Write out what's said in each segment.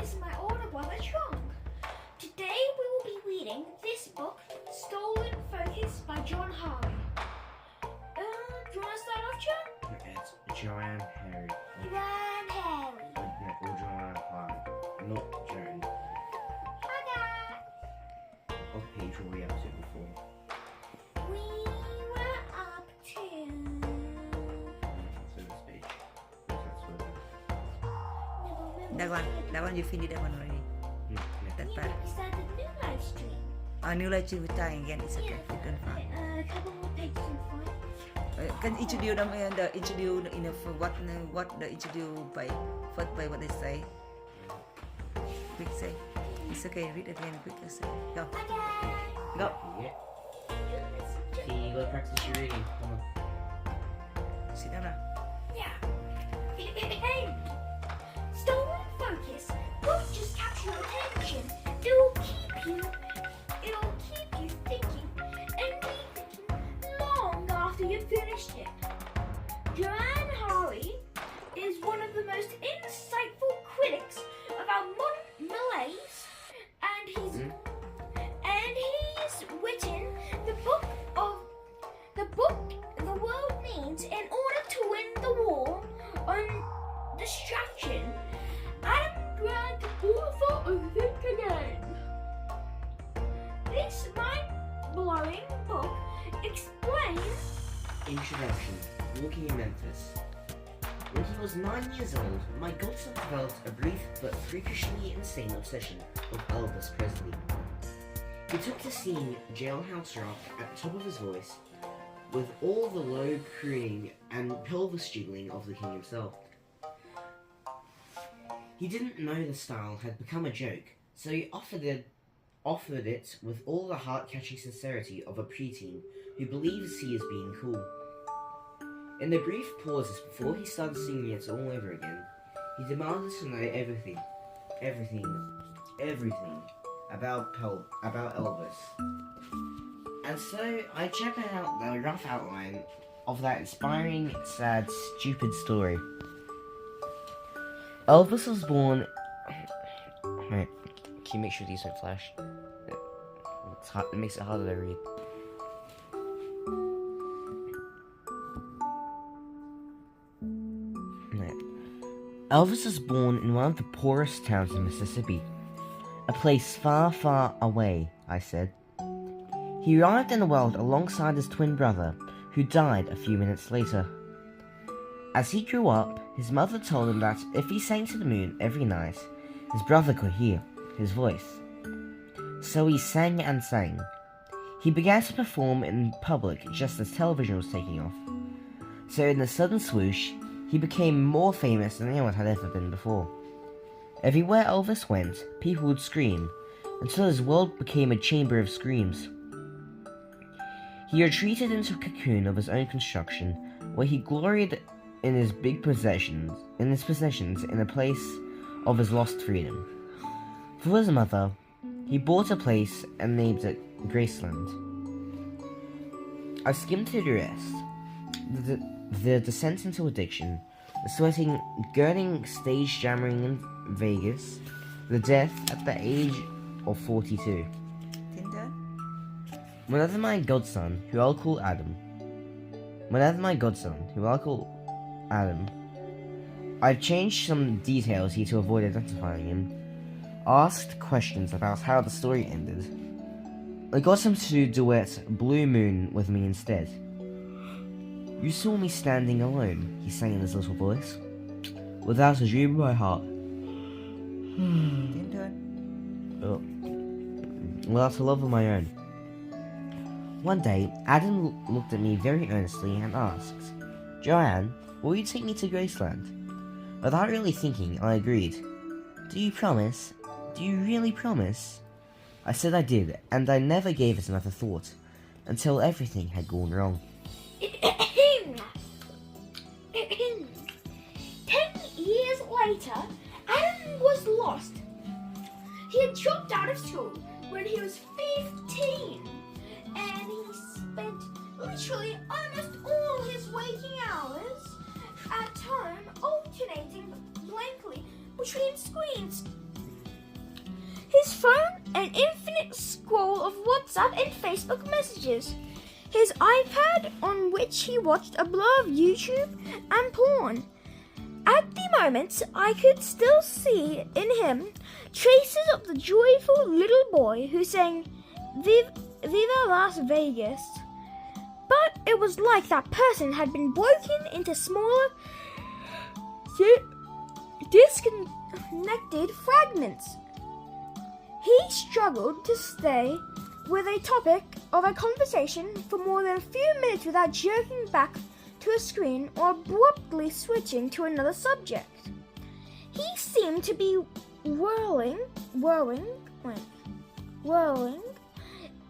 is my older brother Chong. Today we will be reading this book, Stolen Focus by Johanna Hari. Do you want to start off, Chong? It's Johanna Hari. Johanna Hari. Or Johanna Hari. Not Joan. Hi guys. What page were we up to before? We were up to... So this page. That's what That one you finished that one already. That part. We started a new live stream. New live stream with time again. It's okay. You can find. A couple more pages in front. Can introduce them and introduce what the introduce by first by what they say. Quick say. It's okay. Read again. Quick say. Go. Hi guys. Go. Yeah. Okay, you gotta practice your reading. Come on. Sit down now. Yeah. Stolen focus won't just capture your attention. It'll keep you thinking and rethinking long after you've finished it. Johanna Hari is one of the most insightful critics of our modern malaise, and he's written the book the world needs in order to win the war on distraction. I'm glad to author of this again. This mind-blowing book explains... Introduction. Walking in Memphis. When he was 9 years old, my godson developed a brief but freakishly insane obsession with Elvis Presley. He took to singing Jailhouse Rock at the top of his voice, with all the low crooning and pelvis jiggling of the king himself. He didn't know the style had become a joke, so he offered it with all the heart-catching sincerity of a preteen who believes he is being cool. In the brief pauses before he started singing it all over again, he demanded to know everything about Elvis. And so I checked out the rough outline of that inspiring, sad, stupid story. Elvis was born... Wait, can you make sure these don't flash? It makes it harder to read. Elvis was born in one of the poorest towns in Mississippi. A place far, far away, I said. He arrived in the world alongside his twin brother, who died a few minutes later. As he grew up, his mother told him that if he sang to the moon every night, his brother could hear his voice. So he sang and sang. He began to perform in public just as television was taking off. So in a sudden swoosh, he became more famous than anyone had ever been before. Everywhere Elvis went, people would scream, until his world became a chamber of screams. He retreated into a cocoon of his own construction, where he gloried in his possessions in a place of his lost freedom. For his mother, he bought a place and named it Graceland. I skimmed through the rest. The descent into addiction, the sweating, girding, stage jamming in Vegas, the death at the age of 42. Whenever my godson, who I'll call Adam, I've changed some details here to avoid identifying him, asked questions about how the story ended. I got him to duet Blue Moon with me instead. You saw me standing alone, he sang in his little voice, without a dream in my heart. Without a love of my own. One day, Adam looked at me very earnestly and asked, Joanne, will you take me to Graceland? Without really thinking, I agreed. Do you promise? Do you really promise? I said I did, and I never gave it another thought, until everything had gone wrong. 10 years later, Adam was lost. He had dropped out of school when he was 15, and he spent literally almost all his waking hours at home alternating blankly between screens phone, an infinite scroll of WhatsApp and Facebook messages. His iPad, on which he watched a blur of YouTube and porn. At the moment, I could still see in him traces of the joyful little boy who sang Viva Las Vegas. But it was like that person had been broken into smaller, disconnected fragments. He struggled to stay with a topic of a conversation for more than a few minutes without jerking back to a screen or abruptly switching to another subject. He seemed to be whirling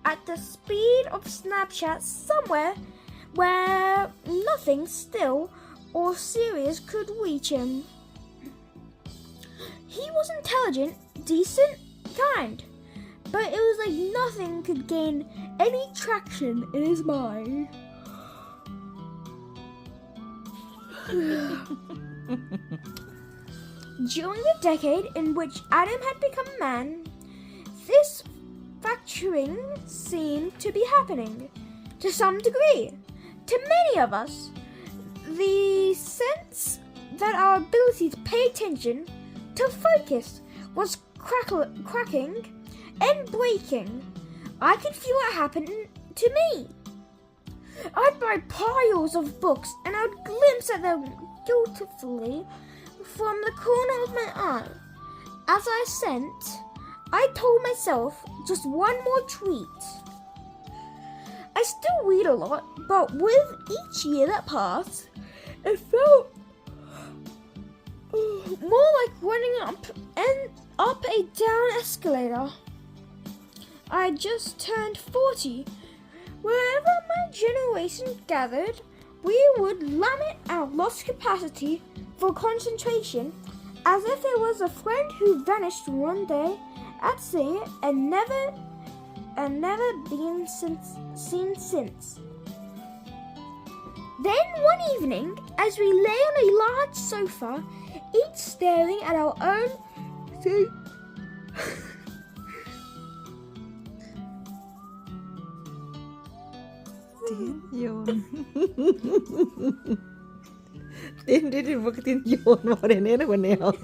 at the speed of Snapchat somewhere where nothing still or serious could reach him. He was intelligent, decent, kind, but it was like nothing could gain any traction in his mind. During the decade in which Adam had become a man, this fracturing seemed to be happening to some degree. To many of us, the sense that our ability to pay attention, to focus, was cracking and breaking. I could feel it happen to me. I'd buy piles of books and I'd glimpse at them dutifully from the corner of my eye. As I told myself just one more tweet. I still read a lot, but with each year that passed, it felt more like running up a down escalator. I just turned 40. Wherever my generation gathered, we would lament our lost capacity for concentration as if it was a friend who vanished one day at sea and never been seen since. Then one evening, as we lay on a large sofa, each staring at our own Tin yun. Tin yun more than anyone else.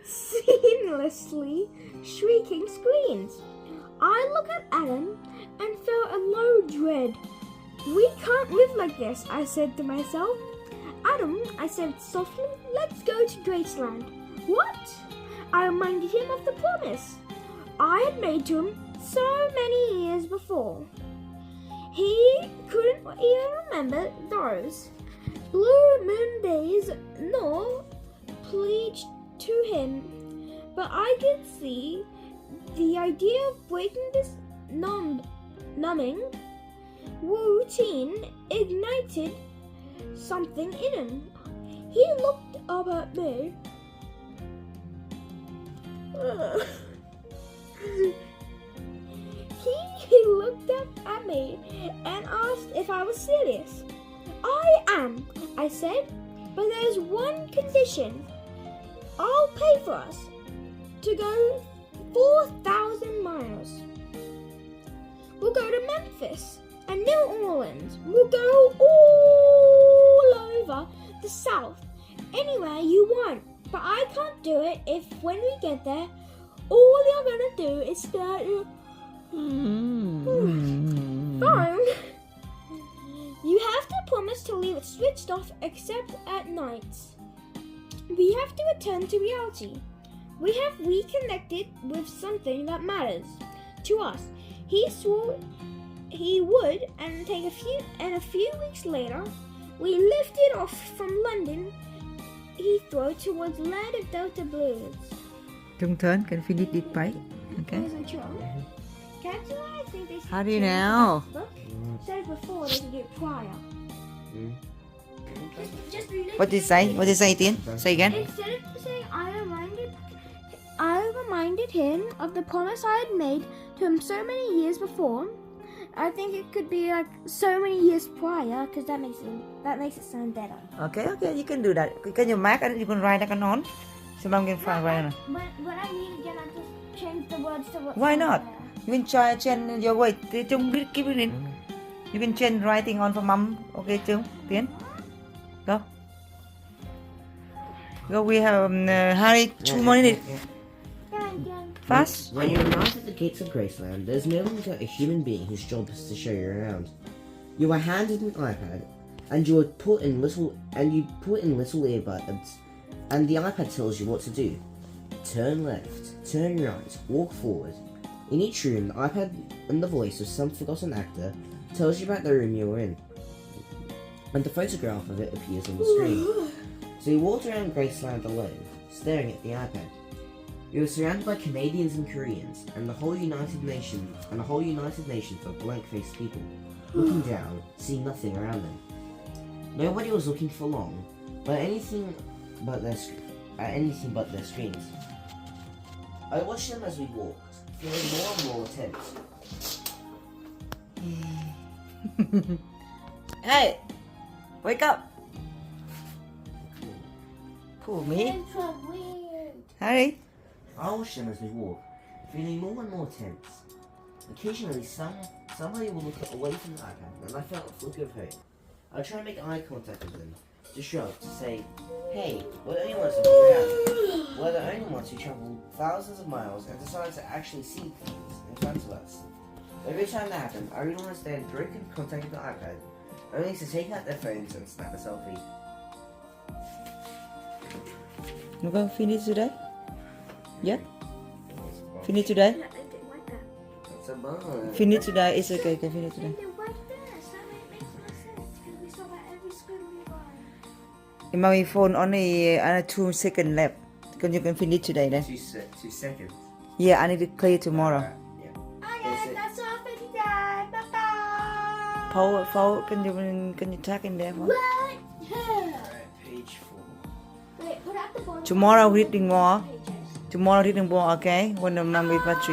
seamlessly shrieking screams. I looked at Adam and felt a low dread. We can't live like this, I said to myself. Adam, I said softly, let's go to Graceland. What? I reminded him of the promise I had made to him so many years before. He couldn't even remember those blue moon days nor plead to him, but I could see the idea of breaking this numbing routine ignited something in him. He looked up at me. He looked up at me and asked if I was serious. I am, I said, but there's one condition. I'll pay for us to go 4,000 miles. We'll go to Memphis and New Orleans. We'll go all over the South, anywhere you want. But I can't do it if when we get there, all you're gonna do is stare at your phone. You have to promise to leave it switched off except at nights. We have to return to reality. We have reconnected with something that matters to us. He swore he would, and a few weeks later, we lifted off from London Heathrow towards land of Delta Blues. Trung turn can finish it by. Okay. That's why I think they should How do you change know? the book. Said before they should do it prior. Just What did you say? What did you say, Tin? Say again. Instead of saying I reminded him of the promise I had made to him so many years before. I think it could be like so many years prior, because that makes it sound better. Okay, you can do that. Can you mark and you can write like a on? So mom can find right now. When I read again, I just change the words to what's Why on not? there. You can try change your way. Chung keep it in. You can change writing on for mom. Okay, Chung. Tiến. Go. Go. We have Harry 2 more minutes. Again. Fast. When you arrive at the gates of Graceland, there's no longer a human being whose job is to show you around. You are handed an iPad, and you put in little earbuds, and the iPad tells you what to do. Turn left, turn right, walk forward. In each room, the iPad and the voice of some forgotten actor tells you about the room you were in, and the photograph of it appears on the screen. So you walked around Graceland alone, staring at the iPad. You were surrounded by Canadians and Koreans, and the whole United Nations of blank-faced people, looking down, seeing nothing around them. Nobody was looking for long, but anything but their screens. I watched them as we walked, feeling more and more tense. Hey, wake up. Cool, me. It's so weird. Harry. I watched them as we walked, feeling more and more tense. Occasionally, somebody would look away from the iPad, and I felt a flicker of hope. I'd try and make eye contact with them, to shrug, to say, "Hey, we're the only ones looking around. We're the only ones who traveled thousands of miles and decided to actually see things in front of us." Every time that happened, I realized they had broken contact with the iPad, only to take out their phones and snap a selfie. You going to finish today? Yeah? Finish today? Yeah, I didn't like that. That's a bummer. Finish today. It's okay. Can finish today. And then right there, so it makes no sense because we saw that every school we were in. In my phone only 2 seconds left. You can finish today then. 2 seconds. Yeah, I need to clear tomorrow. Yeah. Alright, that's all for today. Bye-bye. Paul, can you tag in there? Paul? Right here. Alright, page 4. Wait, put out the bottom. Tomorrow reading more. Pages. Tomorrow reading more, okay? When the mom with battery.